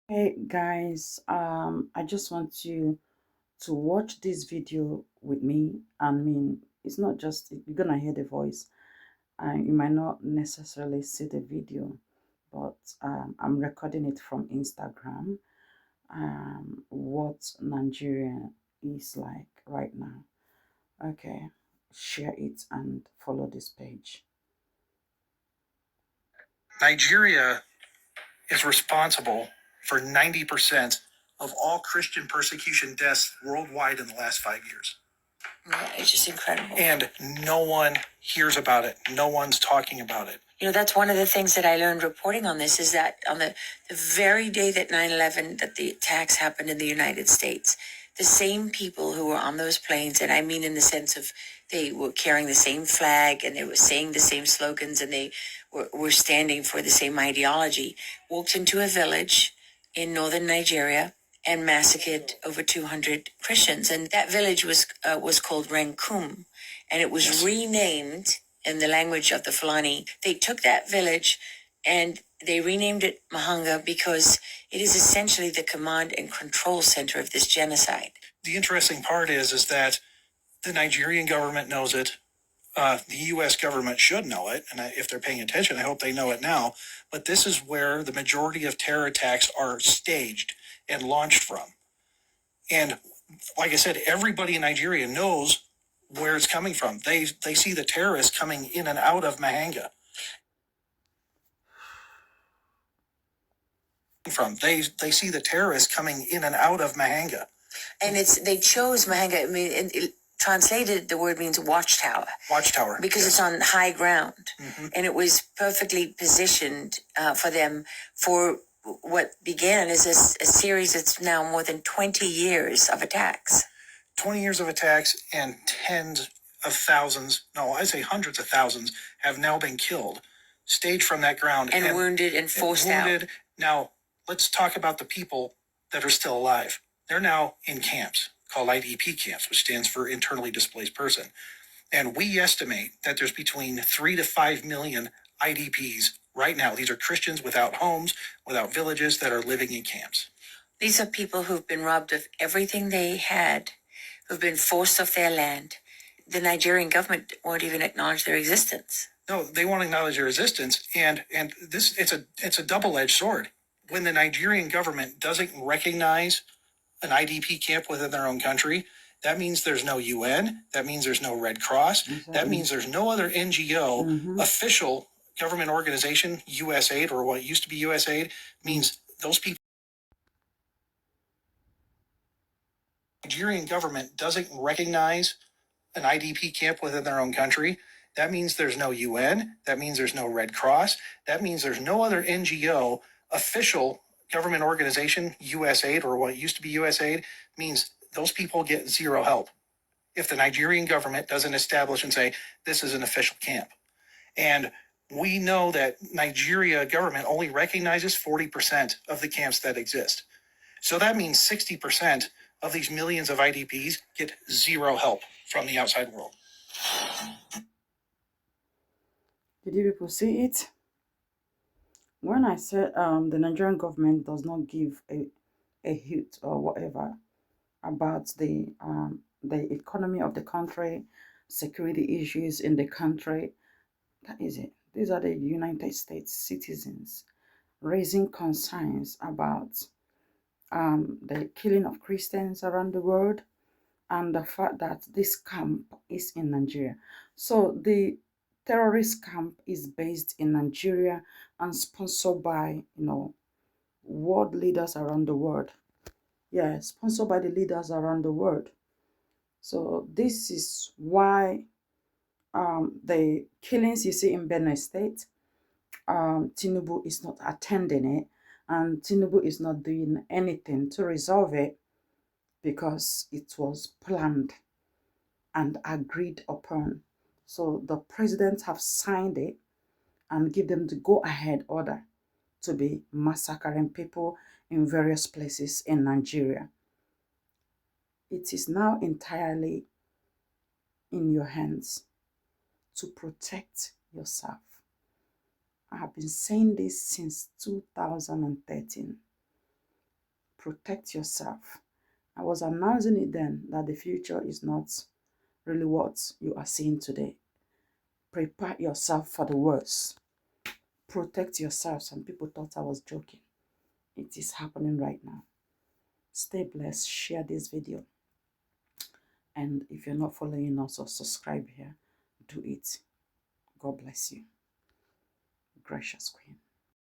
Hey guys, I just want you to watch this video with me. I mean, it's not just you're gonna hear the voice, and you might not necessarily see the video, but I'm recording it from Instagram. What Nigeria is like right now. Okay, share it and follow this page. Nigeria is responsible for 90% of all Christian persecution deaths worldwide in the last 5 years. Yeah, it's just incredible. And no one hears about it. No one's talking about it. That's one of the things that I learned reporting on this is that on the very day that 9/11, that the attacks happened in the United States, the same people who were on those planes, and I mean in the sense of they were carrying the same flag and they were saying the same slogans and they were standing for the same ideology, walked into a village in northern Nigeria and massacred over 200 Christians. And that village was called Rankum, and it was renamed in the language of the Fulani. They took that village and they renamed it Mahanga because it is essentially the command and control center of this genocide. The interesting part is that the Nigerian government knows it. The U.S. government should know it, and if they're paying attention, I hope they know it now. But this is where the majority of terror attacks are staged and launched from. And like I said, everybody in Nigeria knows where it's coming from. They see the terrorists coming in and out of Mahanga. They see the terrorists coming in and out of Mahanga. And they chose Mahanga. I mean, translated, the word means watchtower. Watchtower. Because yes. It's on high ground. Mm-hmm. And it was perfectly positioned for them for what began as a series that's now more than 20 years of attacks. 20 years of attacks and tens of thousands, no, I say hundreds of thousands, have now been killed, staged from that ground. And wounded and forced out. Now, let's talk about the people that are still alive. They're now in camps called IDP camps, which stands for internally displaced person. And we estimate that there's between 3 to 5 million IDPs right now. These are Christians without homes, without villages that are living in camps. These are people who've been robbed of everything they had, who've been forced off their land. The Nigerian government won't even acknowledge their existence. No, they won't acknowledge their existence, and this it's a double-edged sword. When the Nigerian government doesn't recognize an IDP camp within their own country, that means there's no UN, that means there's no Red Cross, that means there's no other NGO, official government organization, USAID, or what used to be USAID, means those people. Nigerian government doesn't recognize an IDP camp within their own country, that means there's no UN, that means there's no Red Cross, that means there's no other NGO, official government organization, USAID, or what used to be USAID, means those people get zero help if the Nigerian government doesn't establish and say, this is an official camp. And we know that Nigeria government only recognizes 40% of the camps that exist. So that means 60% of these millions of IDPs get zero help from the outside world. Did you people see it? When I said the Nigerian government does not give a hint or whatever about the economy of the country, security issues in the country, that is it. These are the United States citizens raising concerns about the killing of Christians around the world and the fact that this camp is in Nigeria. So the terrorist camp is based in Nigeria and sponsored by, world leaders around the world. Yeah, sponsored by the leaders around the world. So this is why the killings you see in Benue State, Tinubu is not attending it, and Tinubu is not doing anything to resolve it because it was planned and agreed upon. So the president have signed it and give them the go-ahead order to be massacring people in various places in Nigeria. It is now entirely in your hands to protect yourself. I have been saying this since 2013. Protect yourself. I was announcing it then that the future is not really what you are seeing today. Prepare yourself for the worst. Protect yourself. Some people thought I was joking. It is happening right now. Stay blessed. Share this video. And if you're not following us or subscribe here, do it. God bless you. Gracious Queen.